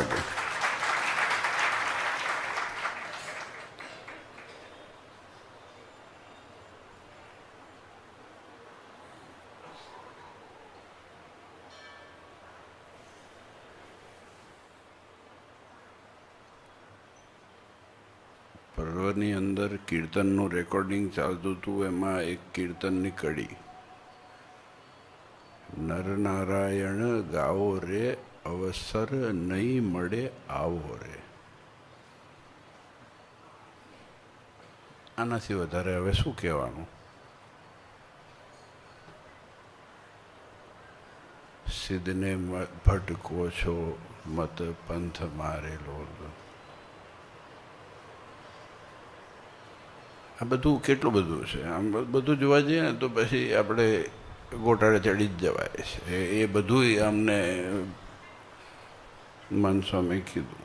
લાગે. પરવરની અંદર કીર્તનનું રેકોર્ડિંગ ચાલતું હતું. એમાં એક કીર્તનની કડી, નરનારાયણ ગાવો રે, અવસર નહીં મળે આવો રે. આનાથી વધારે હવે શું કહેવાનું? સિદ્ધને ભટકો છો મત પંથ મારેલો. આ બધું કેટલું બધું છે. આમ બધું જોવા જઈએ ને તો પછી આપણે ગોટાળે ચડી જ જવાય છે. એ બધું અમને મન સ્વામી કીધું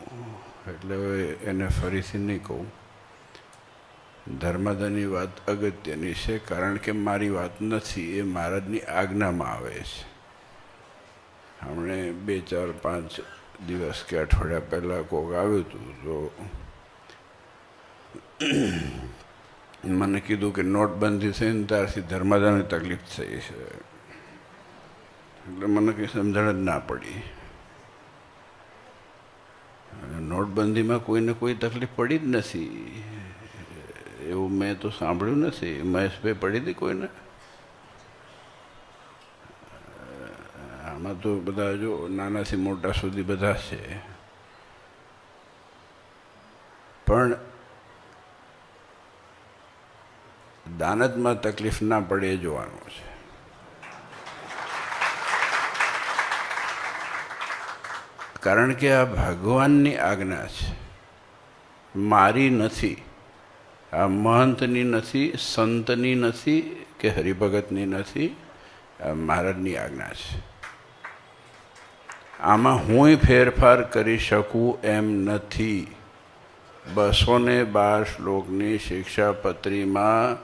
એટલે હવે એને ફરીથી નહીં કહું. ધર્માદાની વાત અગત્યની છે, કારણ કે મારી વાત નથી, એ મહારાજની આજ્ઞામાં આવે છે. હમણે 2, 4, 5 દિવસ કે અઠવાડિયા પહેલાં કોક આવ્યું હતું તો મને કીધું કે નોટબંધી થઈને ત્યારથી ધર્માદાની તકલીફ થઈ છે. એટલે મને કંઈ સમજણ જ ના પડી. નોટબંધીમાં કોઈને કોઈ તકલીફ પડી જ નથી એવું મેં તો સાંભળ્યું નથી. મહેશભાઈ પડી હતી કોઈને? આમાં તો બધા જો નાનાથી મોટા સુધી બધા છે, પણ દાનતમાં તકલીફ ના પડે એ જોવાનું છે. કારણ કે આ ભગવાનની આજ્ઞા છે, મારી નથી. આ મહંતની નથી, સંતની નથી કે હરિભગતની નથી, આ મહારાજની આજ્ઞા છે. આમાં હુંય ફેરફાર કરી શકું એમ નથી. 212 શ્લોકની શિક્ષાપત્રીમાં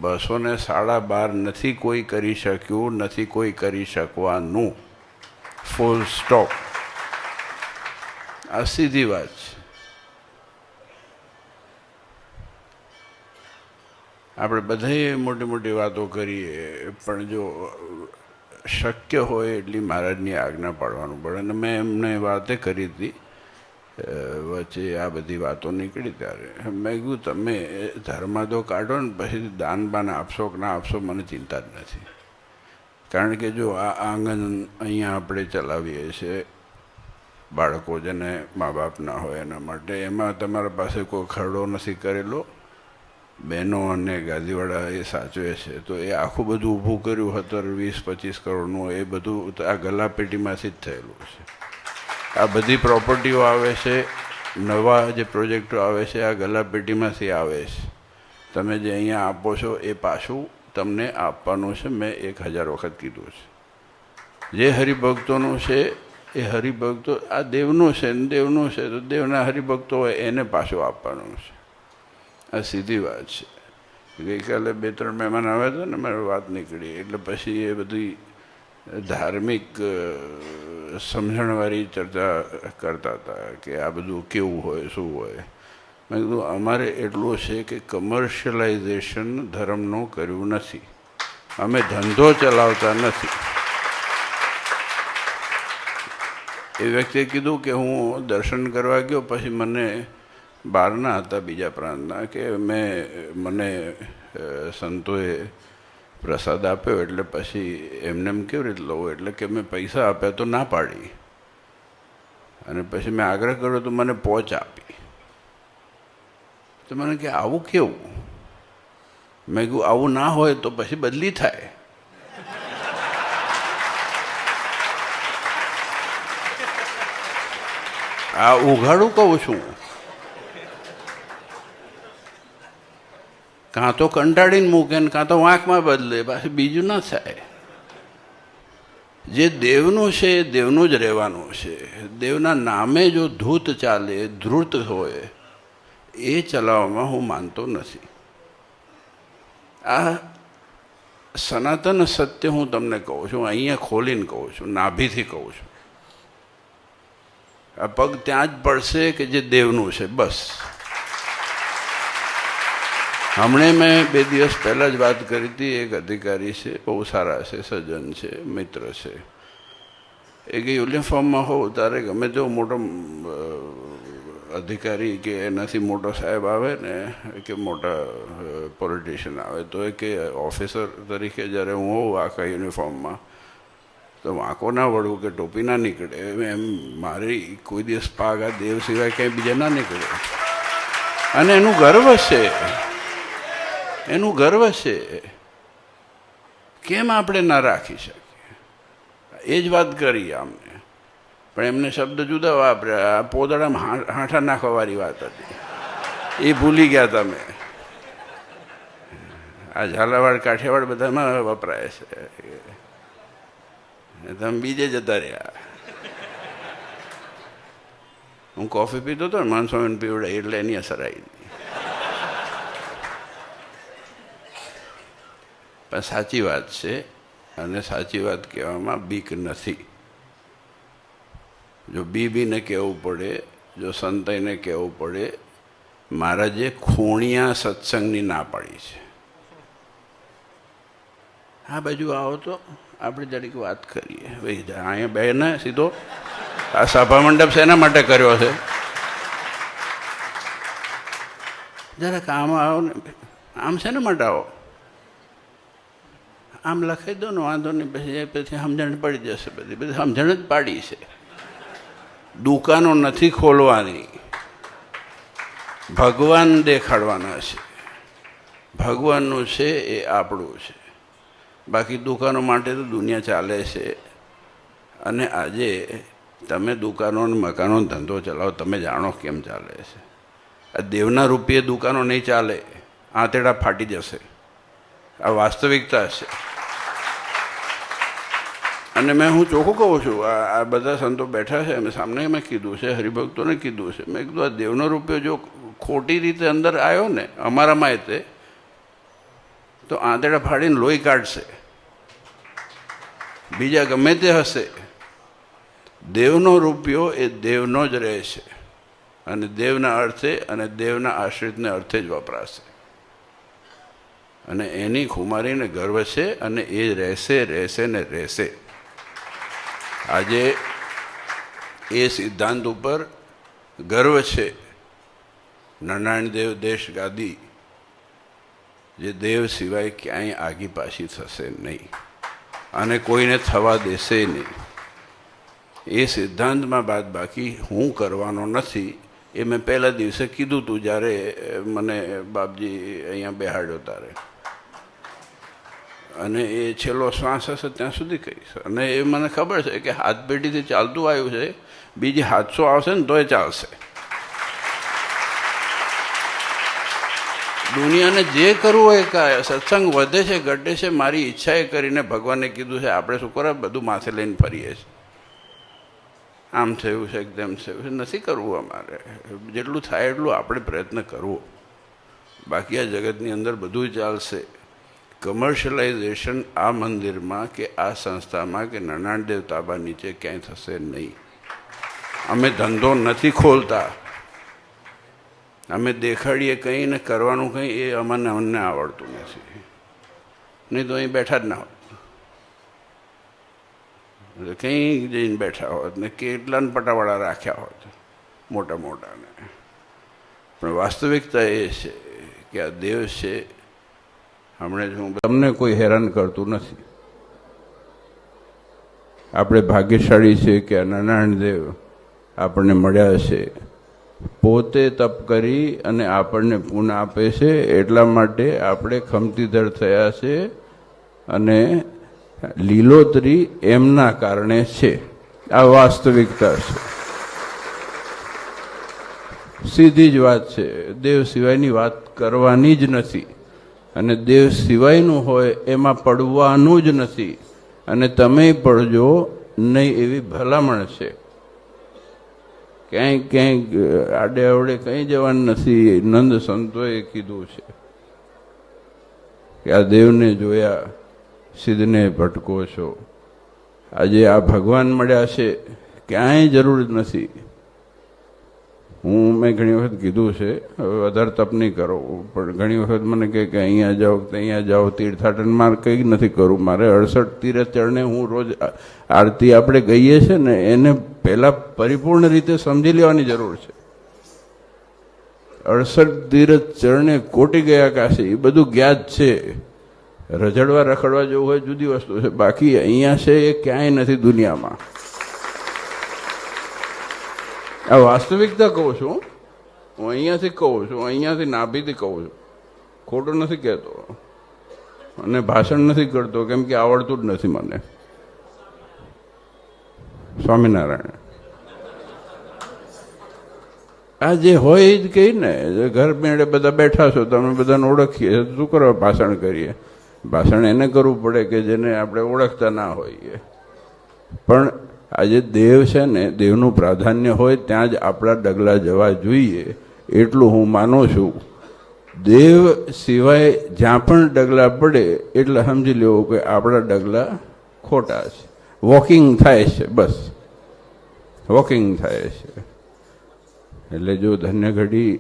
212.5 નથી કોઈ કરી શક્યું, નથી કોઈ કરી શકવાનું. Full stop. આ સીધી વાત છે. આપણે બધાએ મોટી મોટી વાતો કરીએ, પણ જો શક્ય હોય એટલી મહારાજની આજ્ઞા પાડવાનું પડે. અને મેં એમને વાતે કરી હતી વચ્ચે, આ બધી વાતો નીકળી ત્યારે મેં કીધું તમે ધર્મ તો કાઢો ને પછી દાન બાન આપશો કે ના આપશો મને ચિંતા જ નથી. કારણ કે જો આ આંગણ અહીંયા આપણે ચલાવીએ છીએ, બાળકો જેને મા બાપ ના હોય એના માટે, એમાં તમારા પાસે કોઈ ખરડો નથી કરેલો, બહેનો અને ગાદીવાળા એ સાચવે છે, તો એ આખું બધું ઊભું કર્યું 17, 20, 25 કરોડનું, એ બધું આ ગલાપેટીમાંથી જ થયેલું છે. આ બધી પ્રોપર્ટીઓ આવે છે, નવા જે પ્રોજેક્ટો આવે છે, આ ગલાપેટીમાંથી આવે છે. તમે જે અહીંયા આપો છો એ પાછું તમને આપવાનું છે. મેં 1000 વખત કીધું છે. જે હરિભક્તોનું છે એ હરિભક્તો, આ દેવનું છે ને દેવનું છે તો દેવના હરિભક્તો હોય એને પાછું આપવાનું છે. આ સીધી વાત છે. ગઈકાલે 2-3 મહેમાન આવ્યા હતા ને, મારી વાત નીકળી એટલે પછી એ બધી ધાર્મિક સમજણવાળી ચર્ચા કરતા હતા કે આ બધું કેવું હોય શું હોય. મેં કીધું અમારે એટલું છે કે કમર્શિયલાઇઝેશન ધર્મનું કર્યું નથી. અમે ધંધો ચલાવતા નથી. એ વ્યક્તિએ કીધું કે હું દર્શન કરવા ગયો, પછી મને બહારના હતા બીજા પ્રાંતના, કે મને સંતોએ પ્રસાદ આપ્યો એટલે પછી એમને એમ કેવી રીતે લઉં, એટલે કે મેં પૈસા આપ્યા તો ના પાડી, અને પછી મેં આગ્રહ કર્યો તો મને પહોંચ આપી. તો મને કે આવું કેવું? મેં કહ્યું આવું ના હોય તો પછી બદલી થાય. આ ઉઘાડું કહું છું. કાં તો કંટાળીને મૂકે ને કાં તો વાંકમાં બદલે, પાછું બીજું ના થાય. જે દેવનું છે એ દેવનું જ રહેવાનું છે. દેવના નામે જો ધૂત ચાલે, ધ્રુત હોય, એ ચલાવવામાં હું માનતો નથી. આ સનાતન સત્ય હું તમને કહું છું, અહીંયા ખોલીને કહું છું, નાભીથી કહું છું. આ પગ ત્યાં જ પડશે કે જે દેવનું છે, બસ. હમણે મેં 2 દિવસ પહેલાં જ વાત કરી હતી. એક અધિકારી છે, બહુ સારા છે, સજ્જન છે, મિત્ર છે. એ કે યુનિફોર્મમાં હોવ તારે ગમે તેવો મોટો અધિકારી કે એનાથી મોટો સાહેબ આવે ને કે મોટા પોલિટિશિયન આવે તો એ કે ઓફિસર તરીકે જ્યારે હું હોઉં આખા યુનિફોર્મમાં તો વાંકો ના વળવું કે ટોપી ના નીકળે. એમ મારી કોઈ દિવસ પાગ આ દેવ સિવાય ક્યાંય બીજા ના નીકળે. અને એનું ગર્વ છે, એનું ગર્વ છે. કેમ આપણે ના રાખી શકીએ? એ જ વાત કરી આમને, પણ એમને શબ્દ જુદા વાપર્યા. આ પોદળામાં હાંઠા નાખવાવાળી વાત હતી, એ ભૂલી ગયા તમે. આ ઝાલાવાડ કાઠિયાવાડ બધામાં વપરાય છે. તમે બીજે જતા રહ્યા. હું કોફી પીતો હતો ને, માનસ્વામીને પીવડે એટલે એની અસર આવી હતી. પણ સાચી વાત છે, અને સાચી વાત કહેવામાં બીક નથી. જો બીબીને કહેવું પડે, જો સંતાઈને કહેવું પડે, મહારાજે ખૂણિયા સત્સંગની ના પાડી છે. આ બાજુ આવો તો આપણે જરીક વાત કરીએ. ભાઈ અહીંયા બે ને સીધો આ સભા મંડપ શેના માટે કર્યો છે? જરાક આમ આવો ને. આમ શેના માટે આવો? આમ લખાઈ દો ને, વાંધો નહીં. પછી સમજણ પડી જશે. બધી સમજણ જ પાડી છે. દુકાનો નથી ખોલવાની, ભગવાન દેખાડવાના છે. ભગવાનનું છે એ આપણું છે. બાકી દુકાનો માટે તો દુનિયા ચાલે છે. અને આજે તમે દુકાનો અને મકાનો ધંધો ચલાવો, તમે જાણો કેમ ચાલે છે. આ દેવના રૂપિયે દુકાનો નહીં ચાલે, આંતેડા ફાટી જશે. આ વાસ્તવિકતા છે. અને હું ચોખ્ખું કહું છું, આ બધા સંતો બેઠા છે, અમે સામને મેં કીધું છે, હરિભક્તોને કીધું છે. મેં કીધું આ દેવનો રૂપિયો જો ખોટી રીતે અંદર આવ્યો ને અમારામાં તે, તો આંતેડા ફાડીને લોહી કાઢશે. બીજા ગમે તે હશે, દેવનો રૂપિયો એ દેવનો જ રહેશે, અને દેવના અર્થે અને દેવના આશ્રિતને અર્થે જ વપરાશે. અને એની ખુમારીને ગર્વ છે, અને એ રહેશે, રહેશે ને રહેશે. આજે એ સિદ્ધાંત ઉપર ગર્વ છે. નારાયણ દેવ દેશ ગાદી, જે દેવ સિવાય ક્યાંય આગી પાછી થશે નહીં, અને કોઈને થવા દેશે નહીં. એ સિદ્ધાંતમાં બાદ બાકી હું કરવાનો નથી. એ મેં પહેલા દિવસે કીધું હતું, જ્યારે મને બાપજી અહીંયા બેહાડ્યો ત્યારે. અને એ છેલ્લો શ્વાસ હશે ત્યાં સુધી કહીશ. અને એ મને ખબર છે કે હાથ પેઢીથી ચાલતું આવ્યું છે. બીજી 700 આવશે ને તોય ચાલશે. દુનિયાને જે કરવું હોય કાંઈ, સત્સંગ વધે છે ઘટે છે, મારી ઈચ્છા એ કરીને ભગવાને કીધું છે. આપણે શું કરે, બધું માથે લઈને ફરીએ છીએ. આમ થયું છે, તેમ થયું છે. નથી કરવું અમારે. જેટલું થાય એટલું આપણે પ્રયત્ન કરવો. બાકી આ જગતની અંદર બધું ચાલશે. કમર્શિયલાઇઝેશન આ મંદિરમાં કે આ સંસ્થામાં કે નારાયણ દેવ તાબા નીચે ક્યાંય થશે નહીં. અમે ધંધો નથી ખોલતા. અમે દેખાડીએ કંઈ ને કરવાનું કંઈ, એ અમને આવડતું નથી. નહીં તો અહીં બેઠા જ ના હોત, કંઈ જઈને બેઠા હોત ને કેટલાને પટાવાળા રાખ્યા હોત, મોટા મોટાને. પણ વાસ્તવિકતા એ છે કે આ દેવ છે. હમણાં જ હું તમને કોઈ હેરાન કરતું નથી. આપણે ભાગ્યશાળી છે કે નારાયણ દેવ આપણને મળ્યા છે. પોતે તપ કરી અને આપણને પુણ્ય આપે છે. એટલા માટે આપણે ખમતીધર થયા છે, અને લીલોતરી એમના કારણે છે. આ વાસ્તવિકતા છે. સીધી જ વાત છે. દેવ સિવાયની વાત કરવાની જ નથી, અને દેવ સિવાયનું હોય એમાં પડવાનું જ નથી. અને તમે પડજો નહીં એવી ભલામણ છે. ક્યાંય ક્યાંય આડે અવડે કંઈ જવાનું નથી. નંદ સંતોએ કીધું છે કે આ દેવને જોયા સિદ્ધને ભટકો છો. આજે આ ભગવાન મળ્યા છે, ક્યાંય જરૂર નથી. મેં ઘણી વખત કીધું છે, હવે વધારે તપ નહીં કરો, પણ ઘણી વખત મને કહે કે અહીંયા જાઓ કે અહીંયા જાઓ તીર્થાટન, મારે કંઈ નથી કરવું. મારે 68 તીરથ ચરણે હું રોજ આરતી આપણે ગઈએ છીએ ને એને પહેલાં પરિપૂર્ણ રીતે સમજી લેવાની જરૂર છે. 68 તીરથ ચરણે કોટી ગયા કાશી, એ બધું જ્ઞાત છે. રજડવા રખડવા જેવું હોય જુદી વસ્તુ છે, બાકી અહીંયા છે એ ક્યાંય નથી દુનિયામાં. આ વાસ્તવિકતા કહું છું, હું અહીંયાથી કહું છું, અહીંયાથી નાભીથી કહું છું, ખોટું નથી કહેતો અને ભાષણ નથી કરતો, કેમ કે આવડતું જ નથી મને. સ્વામિનારાયણ. આ જે હોય એ જ કહી ને, ઘર મેળે બધા બેઠા છો, તમે બધાને ઓળખીએ, શું કરવા ભાષણ કરીએ? ભાષણ એને કરવું પડે કે જેને આપણે ઓળખતા ના હોઈએ. પણ આજે દેવ છે ને, દેવનું પ્રાધાન્ય હોય ત્યાં જ આપણા ડગલા જવા જોઈએ, એટલું હું માનું છું. દેવ સિવાય જ્યાં પણ ડગલા પડે એટલે સમજી લેવું કે આપણા ડગલા ખોટા છે. વોકિંગ થાય છે, બસ વોકિંગ થાય છે. એટલે જો ધન્ય ઘડી